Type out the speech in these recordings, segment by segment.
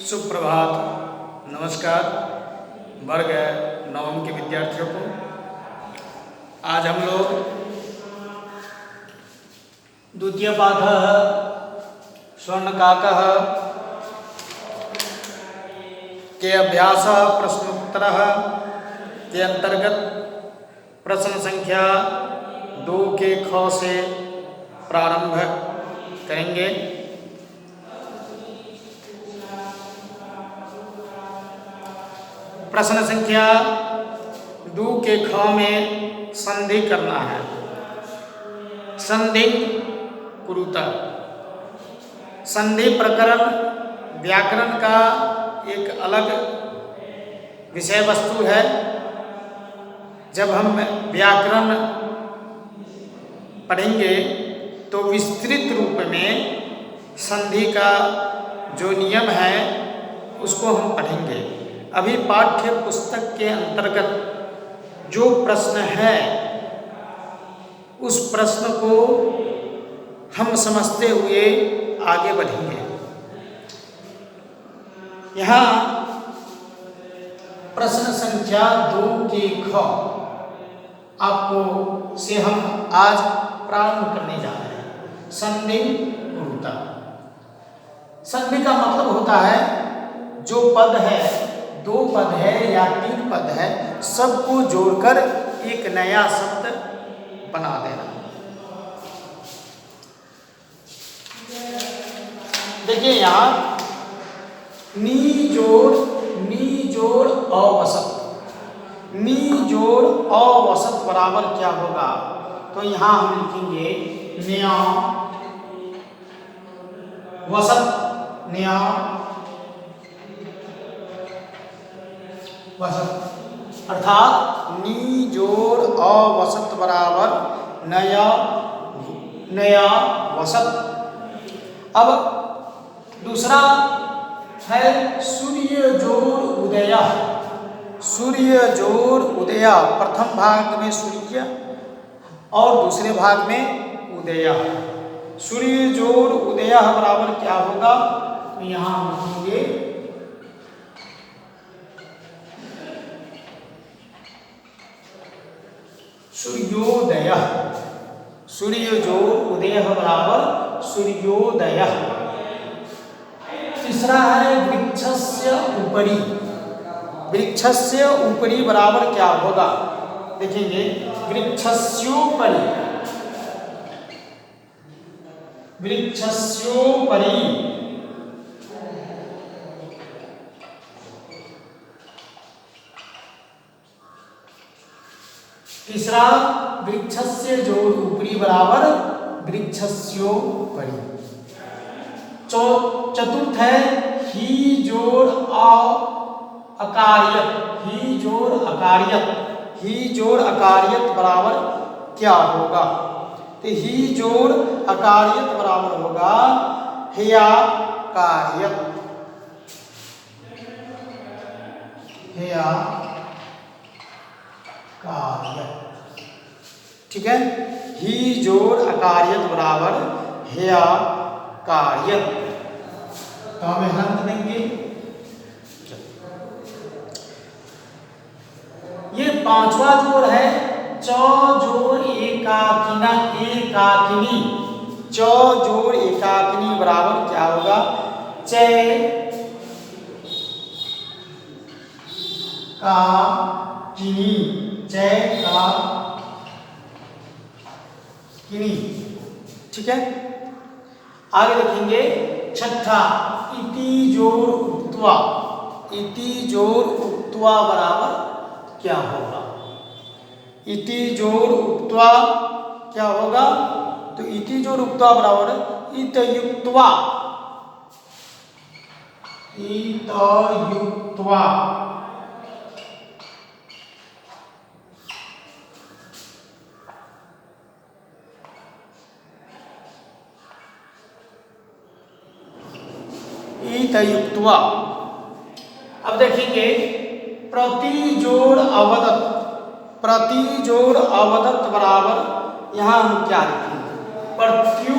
सुप्रभात, नमस्कार वर्ग नवम के विद्यार्थियों को। आज हम लोग द्वितीय पाठः स्वर्णकाकः के अभ्यास प्रश्नोत्तरः के अंतर्गत प्रश्न संख्या 2 के ख से प्रारंभ करेंगे। प्रश्न संख्या 2 के ख में संधि करना है। संधि कुरुता संधि प्रकरण व्याकरण का एक अलग विषय वस्तु है। जब हम व्याकरण पढ़ेंगे तो विस्तृत रूप में संधि का जो नियम है उसको हम पढ़ेंगे। अभी पाठ्य पुस्तक के अंतर्गत जो प्रश्न है उस प्रश्न को हम समझते हुए आगे बढ़ेंगे। यहाँ प्रश्न संख्या 2 के ख आपको से हम आज प्रारंभ करने जा रहे हैं। संधि कुरुता। संधि का मतलब होता है जो पद है, 2 पद है या 3 पद है, सबको जोड़कर एक नया शब्द बना देना। देखिए यहाँ नी जोड़ अवसत, नी जोड़ अवसत बराबर क्या होगा? तो यहाँ हम लिखेंगे न्या वसत, न्या वसत अर्थात नी जोड़ अवसत बराबर नया वसत। अब दूसरा है सूर्य जोड़ उदय। सूर्य जोड़ उदय, प्रथम भाग में सूर्य और दूसरे भाग में उदय। सूर्य जोड़ उदय बराबर क्या होगा? तो यहाँ हम लिखेंगे सूर्योदय। सूर्य जोड़ उदय बराबर सूर्योदय। तीसरा है वृक्षस्य उपरि। वृक्षस्य उपरि बराबर क्या होगा? देखेंगे वृक्षस्योपरि, वृक्षस्योपरि। तीसरा वृक्षस्य जोड़ उपरि बराबर वृक्षस्योपरि। चतुर्थ है ही जोड़ अकार्यक। ही जोड़ अकार्यक, ही जोड़ अकार्यक बराबर क्या होगा? तो ही जोड़ अकार्यक बराबर होगा हेया कार्यक, हेया कार्यक। ठीक है, ही जोड़ अकार्यक बराबर हेया कार्यक। तो हमें हंत देंगे। ये पांचवा जोड़ है च जोड़ एकाकिना, एकाकिनी। च जोड़ एकाकिनी बराबर क्या होगा? चय का किनी, चय का किनी। ठीक है, आगे देखेंगे छठा इति जोड़ उक्त्वा। इति जोड़ उक्त्वा बराबर क्या होगा? इति जोड़ उक्त्वा क्या होगा? तो इति जोड़ उक्त्वा बराबर इतयुक्त्वा, इतयुक्त्वा। इतयुक्त्वा। अब देखेंगे प्रति जोड़ अवदत। प्रति जोड़ अवदत बराबर यहाँ हम क्या लिखेंगे? प्रत्यु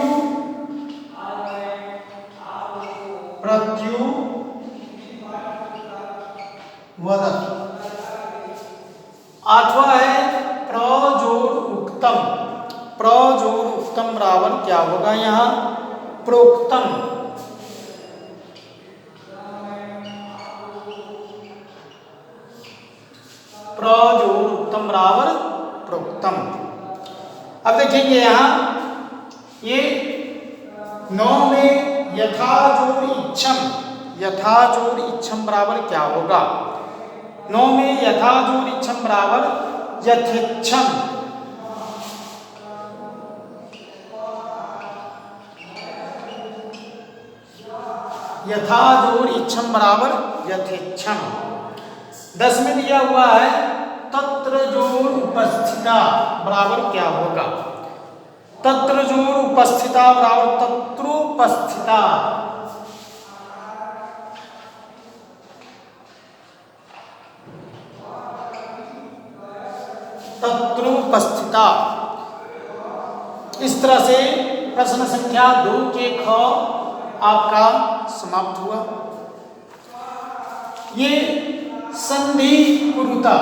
वदति। आठवां है प्र जोड़ उक्तम। प्र जोड़ उक्तम बराबर क्या होगा यहाँ? प्रोक्तम। प्र जोड़ उक्तम बराबर प्रोक्तम। अब देखेंगे यहाँ ये 9 में यथा जोड़ इच्छम। यथा जोड़ इच्छम बराबर क्या होगा? 9 में यथा जोड़ इच्छम बराबर यथेच्छम। यथा जोड़ इच्छम बराबर यथेच्छम। 10 में दिया हुआ है तत्र जोड़ उपस्थिता बराबर क्या होगा? तत्र जोड़ उपस्थिता बराबर तत्रोपस्थिता। तत्रोपस्थिता। इस तरह से प्रश्न संख्या 2 के ख आपका समाप्त हुआ। ये संधि कुरुता,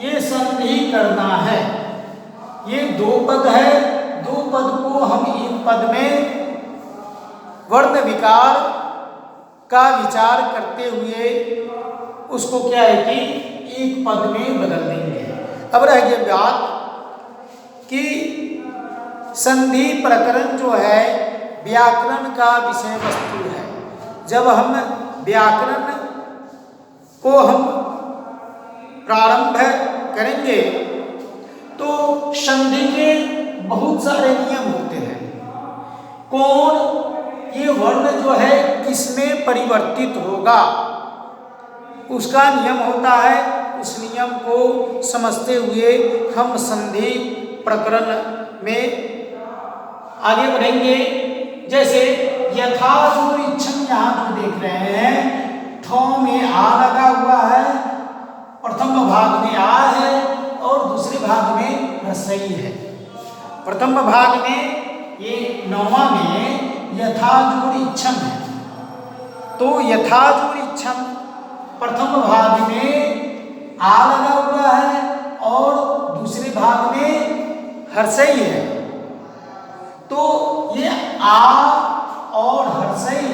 ये संधि करना है। ये 2 पद है, 2 पद को हम एक पद में वर्ण विकार का विचार करते हुए उसको क्या है कि एक पद में बदल देंगे। अब रह गई बात कि संधि प्रकरण जो है व्याकरण का विषय वस्तु है। जब हम व्याकरण को हम प्रारंभ करेंगे तो संधि के बहुत सारे नियम होते हैं। कौन ये वर्ण जो है किसमें परिवर्तित होगा उसका नियम होता है। उस नियम को समझते हुए हम संधि प्रकरण में आगे बढ़ेंगे। जैसे यथा जोड़ इच्छम यहाँ जो देख रहे हैं, ठ में आ लगा हुआ है, प्रथम भाग में आ है और दूसरे भाग में रसई है। प्रथम भाग में ये 9वां में यथा जोड़ इच्छम है, तो यथा जोड़ इच्छम प्रथम भाग में आ लगा हुआ है और दूसरे भाग में हर्षई है। तो ये आ और हर्षई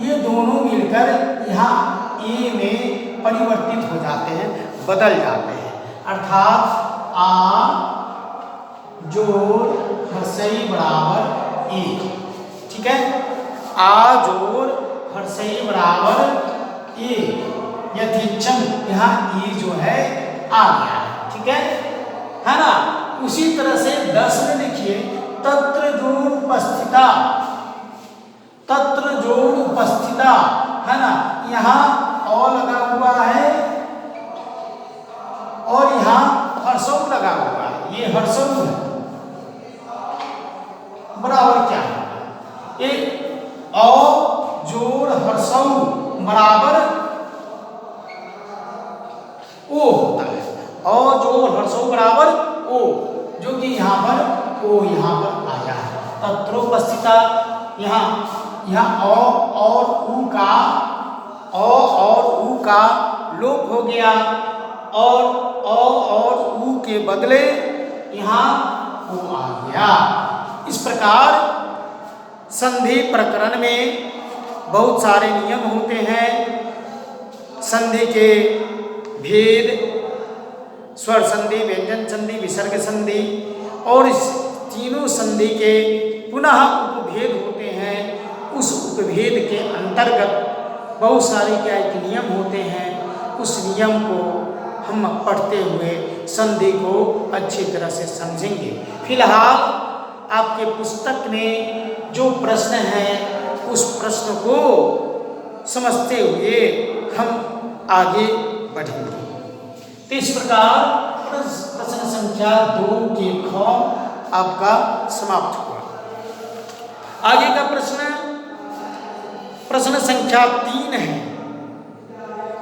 ये दोनों मिलकर यहाँ ए में परिवर्तित हो जाते हैं, बदल जाते हैं। अर्थात आ जोड़ हर्षई बराबर ए। ठीक है, आ जोड़ हर्षई बराबर ए। यथेच्छम यहाँ ए जो है आ गया है। ठीक है ना। उसी तरह से 10 में देखिए तत्र जोड़ उपस्थिता। तत्र जोड़ उपस्थिता है ना, यहाँ औ लगा हुआ है और यहाँ हर्षौ लगा हुआ है। ये हर्षौ है बराबर क्या है? ये औ जोड़ हर्षौ बराबर ओ होता है। औ जोड़ हर्षौ बराबर ओ, जो कि यहाँ पर ओ यहाँ पर आया है। तत्रोपस्थिता यहाँ औ और ऊ का औ और ऊ का लोप हो गया और औ और ऊ के बदले यहाँ ओ आ गया। इस प्रकार संधि प्रकरण में बहुत सारे नियम होते हैं। संधि के भेद, स्वर संधि, व्यंजन संधि, विसर्ग संधि और इस तीनों संधि के पुनः उपभेद होते हैं। उस उपभेद के अंतर्गत बहुत सारे क्या एक नियम होते हैं। उस नियम को हम पढ़ते हुए संधि को अच्छी तरह से समझेंगे। फिलहाल आपके पुस्तक में जो प्रश्न है उस प्रश्न को समझते हुए हम आगे बढ़ेंगे। तो इस प्रकार प्रश्न संख्या 2 के ख आपका समाप्त हुआ। आगे का प्रश्न संख्या 3 है।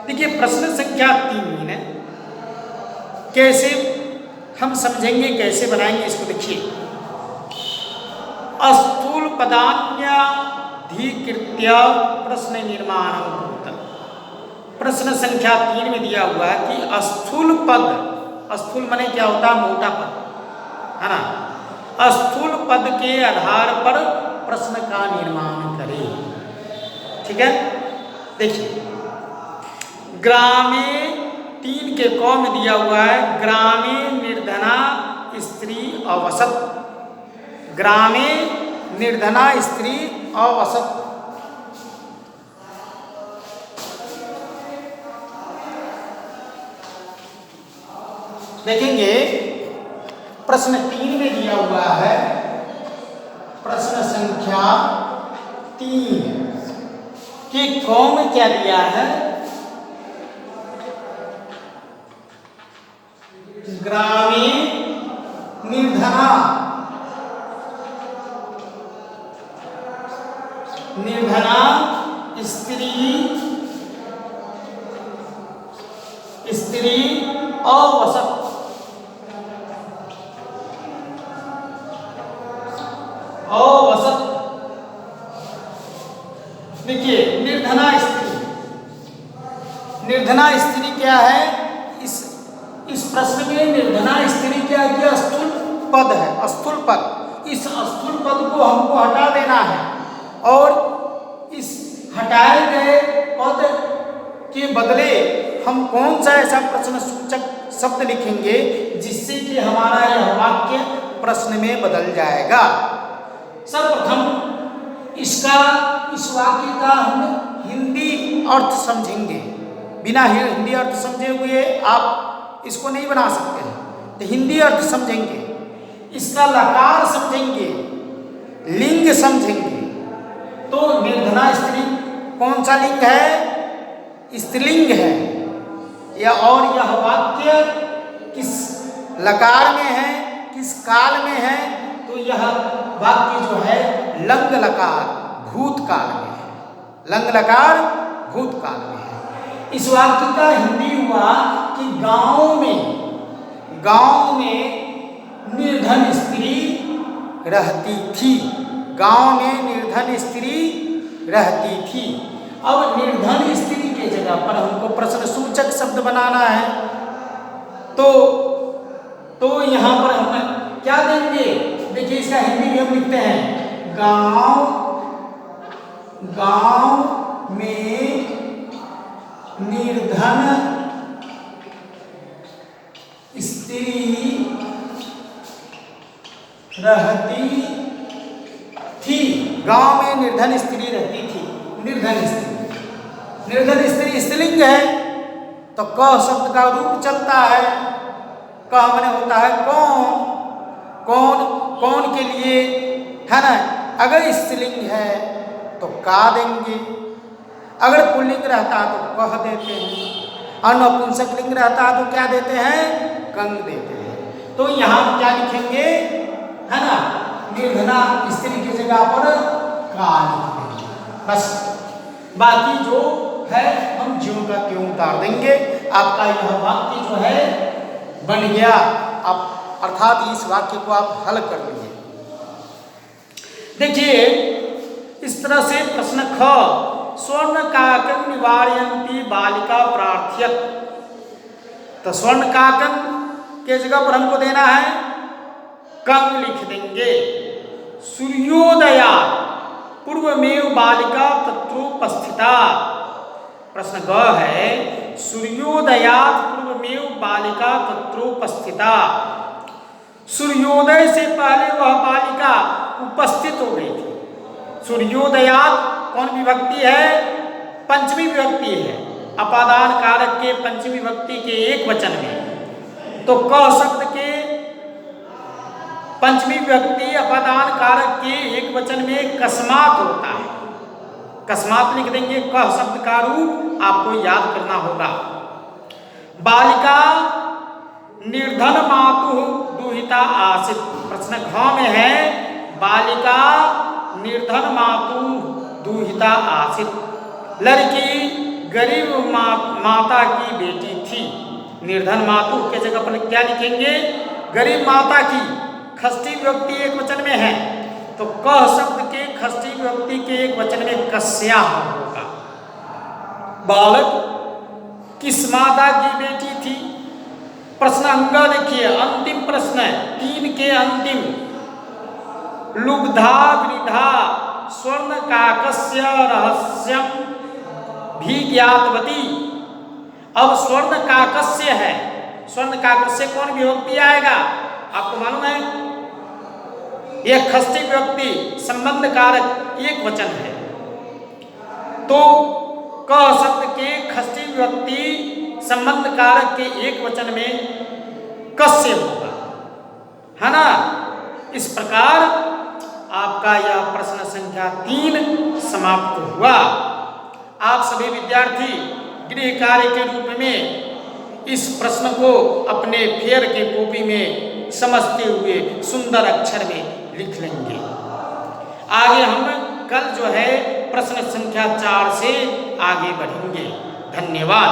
देखिए प्रश्न संख्या 3 है, कैसे हम समझेंगे, कैसे बनाएंगे इसको देखिए। अस्थूल पदान्याधिकृत्य प्रश्न निर्माणं कुरुत। प्रश्न संख्या 3 में दिया हुआ है कि स्थूल पद, स्थूल माने क्या होता है? मोटा पद, है ना। स्थूल पद के आधार पर प्रश्न का निर्माण करें। ठीक है, देखिए ग्रामे 3 के क में दिया हुआ है ग्रामे निर्धना स्त्री अवसत, ग्रामे निर्धना स्त्री अवसत। देखेंगे प्रश्न 3 में दिया हुआ है, प्रश्न संख्या 3 के क में क्या दिया है? ग्रामे निर्धना स्त्री अवसत। देखिए निर्धना स्त्री क्या है? इस प्रश्न में निर्धना स्त्री क्या है कि स्थूल पद है, स्थूल पद। इस स्थूल पद को हमको हटा देना है और इस हटाए गए पद के बदले हम कौन सा ऐसा प्रश्न सूचक शब्द लिखेंगे जिससे कि हमारा यह वाक्य प्रश्न में बदल जाएगा। सर्वप्रथम इस वाक्य का हम हिंदी अर्थ समझेंगे। बिना हिंदी अर्थ समझे हुए आप इसको नहीं बना सकते हैं, तो हिंदी अर्थ समझेंगे, इसका लकार समझेंगे, लिंग समझेंगे। तो निर्धना स्त्री कौन सा लिंग है? स्त्रीलिंग है। या और यह वाक्य किस लकार में है, किस काल में है? तो यह वाक्य जो है लंग लकार भूतकाल में है, लंग लकार भूतकाल में है। इस वाक्य का हिंदी हुआ कि गांव में निर्धन स्त्री रहती थी, गांव में निर्धन स्त्री रहती थी। अब निर्धन स्त्री के जगह पर हमको प्रश्न सूचक शब्द बनाना है, तो यहाँ पर हम क्या देंगे? देखिए इसका हिंदी भी हम लिखते हैं गांव में निर्धन स्त्री रहती थी, गांव में निर्धन स्त्री रहती थी। निर्धन स्त्री स्त्रीलिंग है तो क शब्द का रूप चलता है। क माने होता है कौन के लिए, है ना। अगर स्त्रीलिंग है तो का देंगे, अगर पुल्लिंग रहता है तो कह देते हैं, और नपुंसक लिंग रहता है तो क्या देते हैं? कंग देते हैं। तो यहाँ क्या लिखेंगे, है ना, निर्धना स्त्री की जगह पर का लिख देंगे बस। बाकी जो है हम ज्यों का त्यों उतार देंगे। आपका यह वाक्य जो है बन गया, आप अर्थात इस वाक्य को आप हल कर लिए। देखिए इस तरह से प्रश्न ख, स्वर्ण काकन निवारयन्ती बालिका प्रार्थयत। तो स्वर्ण काकन के जगह पर हमको देना है कंग लिख देंगे। सूर्योदया पूर्वमेव बालिका तत्रोपस्थिता। प्रश्न ग है सूर्योदयात पूर्वमेव बालिका तत्रोपस्थिता। सूर्योदय से पहले वह बालिका उपस्थित हो गई थी। सूर्योदयात कौन विभक्ति है? पंचमी विभक्ति है, अपादान कारक के पंचमी विभक्ति के एक वचन में। तो क शब्द के पंचमी विभक्ति अपादान कारक के एक वचन में कस्मात होता है, कस्मात लिख देंगे। क शब्द का रूप आपको याद करना होगा। बालिका निर्धन मातु दुहिता आसित। प्रश्न घ में है बालिका निर्धन मातु दुहिता आसित। लड़की गरीब माता की बेटी थी। निर्धन मातु के जगह पर क्या लिखेंगे? गरीब माता की। षष्ठी विभक्ति एक वचन में है तो क शब्द के षष्ठी विभक्ति के एक वचन में कस्या होगा। बालक किस माता की बेटी थी? प्रश्न अंग देखिए, अंतिम प्रश्न है 3 के अंतिम। लुब्धा वृद्धा स्वर्ण काकस्य रहस्यम भी ज्ञातवती। अब स्वर्ण काकस्य है, स्वर्ण काकस्य कौन विभक्ति आएगा आपको मालूम है? यह षष्ठी विभक्ति संबंध कारक एक वचन है, तो क शब्द के षष्ठी विभक्ति संबंध कारक के एक वचन में कस्य होगा, है ना। इस प्रकार आपका यह प्रश्न संख्या 3 समाप्त हुआ। आप सभी विद्यार्थी गृह कार्य के रूप में इस प्रश्न को अपने फेयर के कॉपी में समझते हुए सुंदर अक्षर में लिख लेंगे। आगे हम कल जो है प्रश्न संख्या 4 से आगे बढ़ेंगे। धन्यवाद।